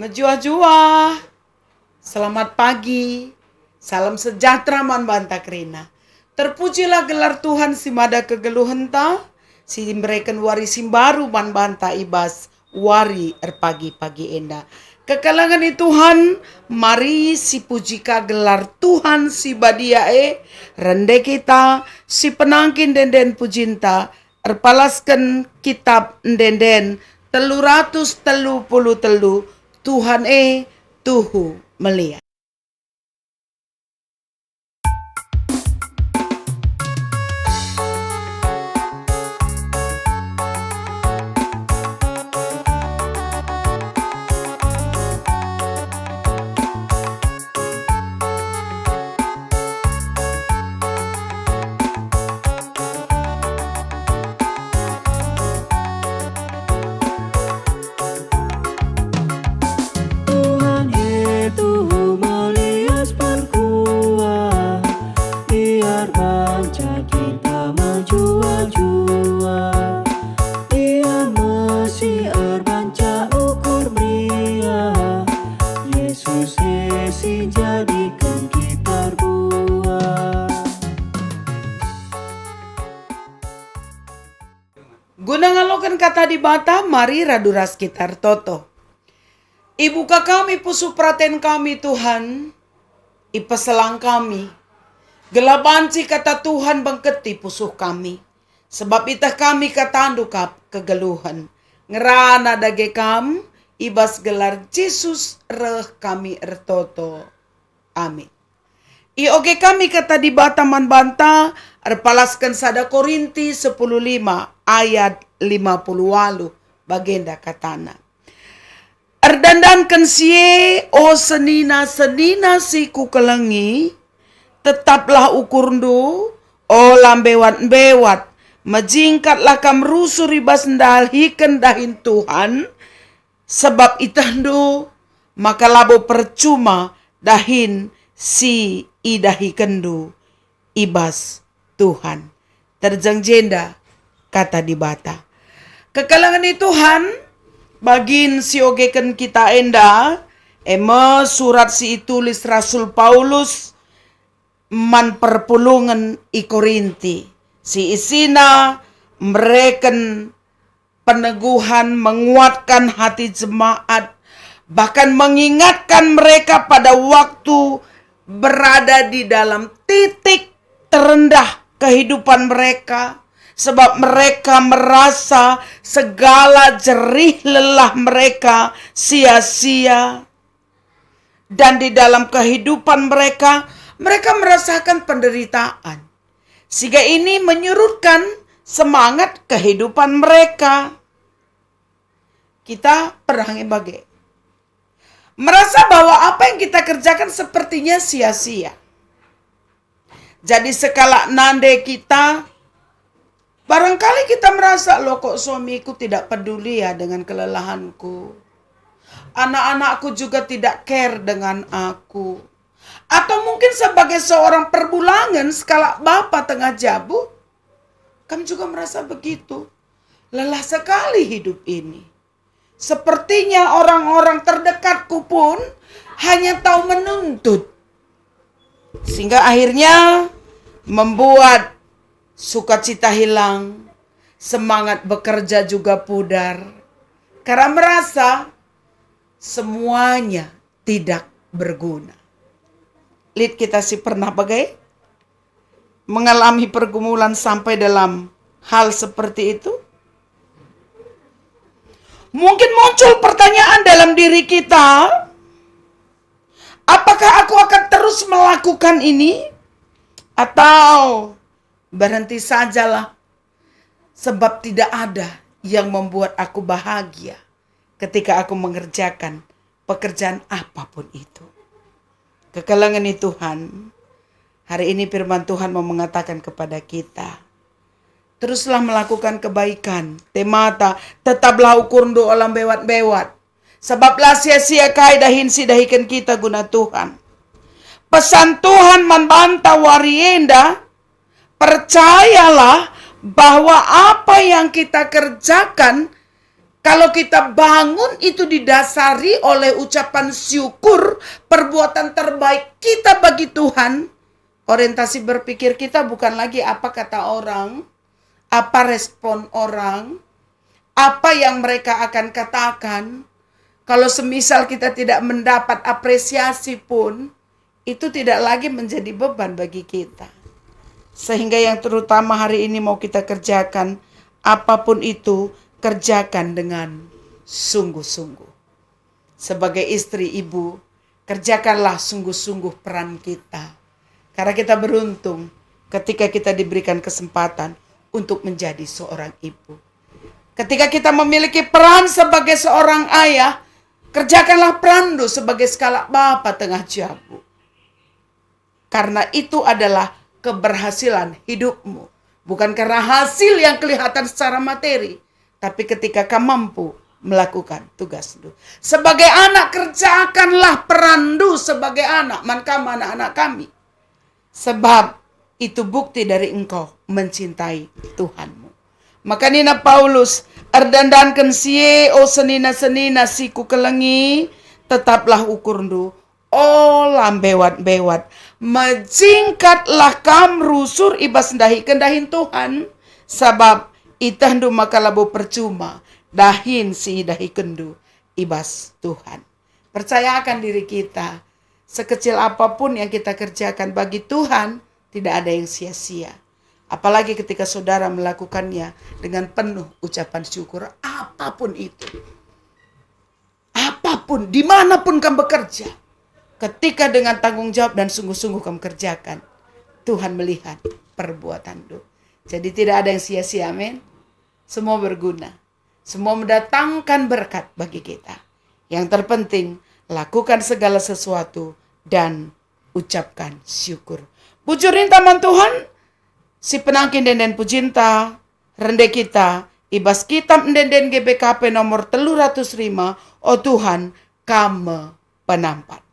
Menjua-jua. Selamat pagi. Salam sejahtera man banta kerina. Terpujilah gelar Tuhan si mada kegeluhenta. Si mereken wari simbaru man banta ibas wari pagi-pagi enda. Kekalangan Tuhan, mari si pujika gelar Tuhan si badiae. Rende kita si penangkin denden pujinta. Erpalaskan kitab denden 333 Tuhan tuhu melihat. Guna ngalokan kata di bata, mari raduras sekitar toto. Ibuka kami pusu praten kami Tuhan, ipeselang kami. Gelabanci kata Tuhan bangketi pusuh kami. Sebab itah kami katandukap kegeluhan. Ngerana dage kam, ibas gelar Yesus reh kami ertoto. Amin. Oke kami kata di bataman banta, erpalaskan sada Korinti 10:5 ayat 50 bagenda katana. Erdandankan sie o senina si kukelengi, tetaplah ukurndu o lambewat majingkatlah kam rusu ribas ndal hiken dahin Tuhan, sebab itandu maka labo percuma dahin si idahi kendu ibas Tuhan. Terjang jenda kata di bata. Kekalangan Tuhan bagin si ogeken kita enda surat si tulis Rasul Paulus man perpulungan i Korinti. Si isina mereken peneguhan menguatkan hati jemaat, bahkan mengingatkan mereka pada waktu berada di dalam titik terendah kehidupan mereka, sebab mereka merasa segala jerih lelah mereka sia-sia, dan di dalam kehidupan mereka merasakan penderitaan, sehingga ini menyurutkan semangat kehidupan mereka. Kita pernah bagai merasa bahwa apa yang kita kerjakan sepertinya sia-sia. Jadi sekala nande kita, barangkali kita merasa, loh kok suamiku tidak peduli ya dengan kelelahanku. Anak-anakku juga tidak care dengan aku. Atau mungkin sebagai seorang perbulangan skala bapak tengah jabu, kamu juga merasa begitu. Lelah sekali hidup ini. Sepertinya orang-orang terdekatku pun hanya tahu menuntut. Sehingga akhirnya membuat sukacita hilang, semangat bekerja juga pudar. Karena merasa semuanya tidak berguna. Lid kita sih pernah bagai mengalami pergumulan sampai dalam hal seperti itu. Mungkin muncul pertanyaan dalam diri kita, apakah aku akan terus melakukan ini? Atau berhenti sajalah, sebab tidak ada yang membuat aku bahagia ketika aku mengerjakan pekerjaan apapun itu. Kekalangan Tuhan, hari ini firman Tuhan mau mengatakan kepada kita, teruslah melakukan kebaikan. Temata, tetaplah ukur do alam bewat-bewat. Sebablah sia-sia kai dahin si dahikan kita guna Tuhan. Pesan Tuhan membantah warienda, percayalah bahwa apa yang kita kerjakan Kalau kita bangun itu didasari oleh ucapan syukur, perbuatan terbaik kita bagi Tuhan, orientasi berpikir kita bukan lagi apa kata orang, apa respon orang, apa yang mereka akan katakan. Kalau semisal kita tidak mendapat apresiasi pun, itu tidak lagi menjadi beban bagi kita. Sehingga yang terutama hari ini mau kita kerjakan, apapun itu, kerjakan dengan sungguh-sungguh. Sebagai istri, ibu, kerjakanlah sungguh-sungguh peran kita. Karena kita beruntung ketika kita diberikan kesempatan untuk menjadi seorang ibu. Ketika kita memiliki peran sebagai seorang ayah, kerjakanlah peran sebagai skala bapa tengah jabu. Karena itu adalah keberhasilan hidupmu. Bukan karena hasil yang kelihatan secara materi, tapi ketika kamu mampu melakukan tugasmu. Sebagai anak, kerjakanlah perandu sebagai anak. Mankam anak-anak kami. Sebab itu bukti dari engkau mencintai Tuhanmu. Maka Nina Paulus, erdandankan sie o senina-senina siku kelengi, tetaplah ukurndu. Oh lambewat-bewat, majingkatlah kam rusur ibas kendahin Tuhan, sabab itandu makalabu percuma, dahin si dahi kendu ibas Tuhan. Percayakan diri kita, sekecil apapun yang kita kerjakan bagi Tuhan, tidak ada yang sia-sia. Apalagi ketika saudara melakukannya dengan penuh ucapan syukur, apapun itu. Apapun, dimanapun kamu bekerja. Ketika dengan tanggung jawab dan sungguh-sungguh kamu kerjakan, Tuhan melihat perbuatanmu. Jadi tidak ada yang sia-sia, amin. Semua berguna. Semua mendatangkan berkat bagi kita. Yang terpenting, lakukan segala sesuatu dan ucapkan syukur. Bujurin taman Tuhan, si penangkin denden pujinta, rende kita, ibas kitab denden GBKP nomor 305, oh Tuhan, kame penampat.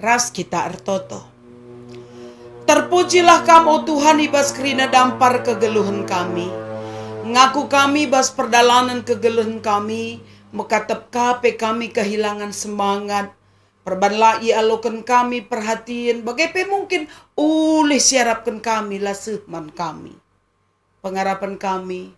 Ras kita ertoto. Terpujilah kamu Tuhan ibas kerina dampar kegeluhan kami. Ngaku kami bas perdalanan kegeluhan kami. Mekatep kape kami kehilangan semangat. Perbanlah alokan kami perhatian. Bagaimana mungkin ulih siarapkan kami lah sehman kami. Pengharapan kami.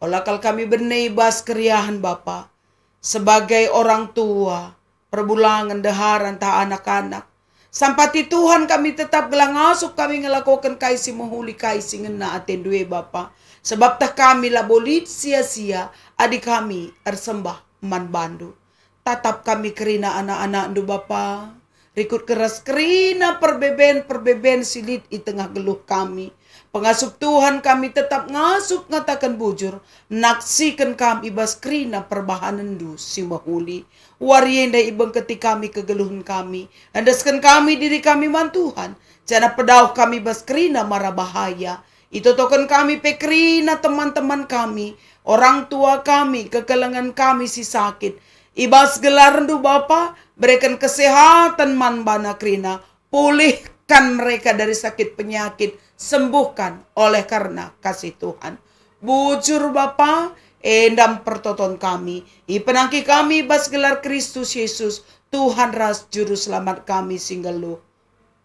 Olakal kami benei bas keriahan Bapa. Sebagai orang tua. Perbulangan deharan tak anak-anak. Sampati Tuhan kami tetap gelang asup kami ngelakukan kaisi menghuli kaisi ngena aten due Bapa. Sebab tak kami lah bolit sia-sia adik kami ersembah man bandu. Tatap kami kerina anak-anak du Bapa. Rikut keras kerina perbeben silit di tengah geluh kami. Pengasup Tuhan kami tetap ngasup ngatakan bujur. Naksikan kami ibas kerina perbahanan du si mahuli. Warienda ibang ketika kami kegeluhan kami. Andaskan kami diri kami man Tuhan. Jana pedauh kami bas kerina marah bahaya. Itu token kami pekerina teman-teman kami. Orang tua kami, kekelangan kami si sakit. Ibas gelar du Bapa. Berikan kesehatan man bana kerina. Pulihkan mereka dari sakit penyakit. Sembuhkan oleh karena kasih Tuhan. bujur Bapa, endam pertoton kami, ipenangki kami bas gelar Kristus Yesus, Tuhan ras juru selamat kami singgelu.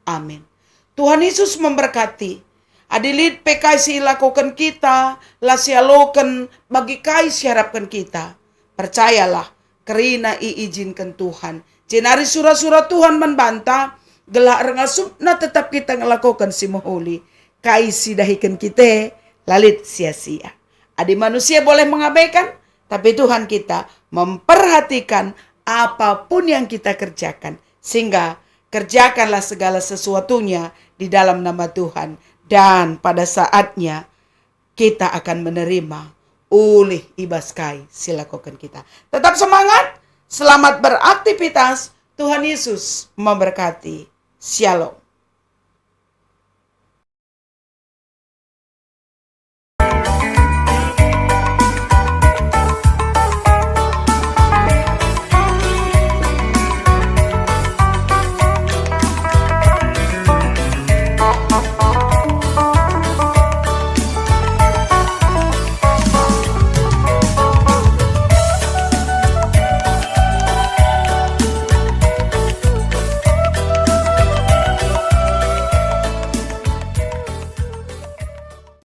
Amin. Tuhan Yesus memberkati. Adilit PKC lakukan kita, lasialokan bagi kai siharapkan kita. Percayalah, kerina iizinkan Tuhan. Jenari surah-surah Tuhan membantah, gelak rengasupna tetap kita ngelakukan si moholi. Kai sidahikan kita, lalit sia-sia. Adi manusia boleh mengabaikan, tapi Tuhan kita memperhatikan apapun yang kita kerjakan. Sehingga kerjakanlah segala sesuatunya di dalam nama Tuhan. Dan pada saatnya kita akan menerima oleh ibaskai silakukan kita. Tetap semangat, selamat beraktivitas. Tuhan Yesus memberkati. Shalom.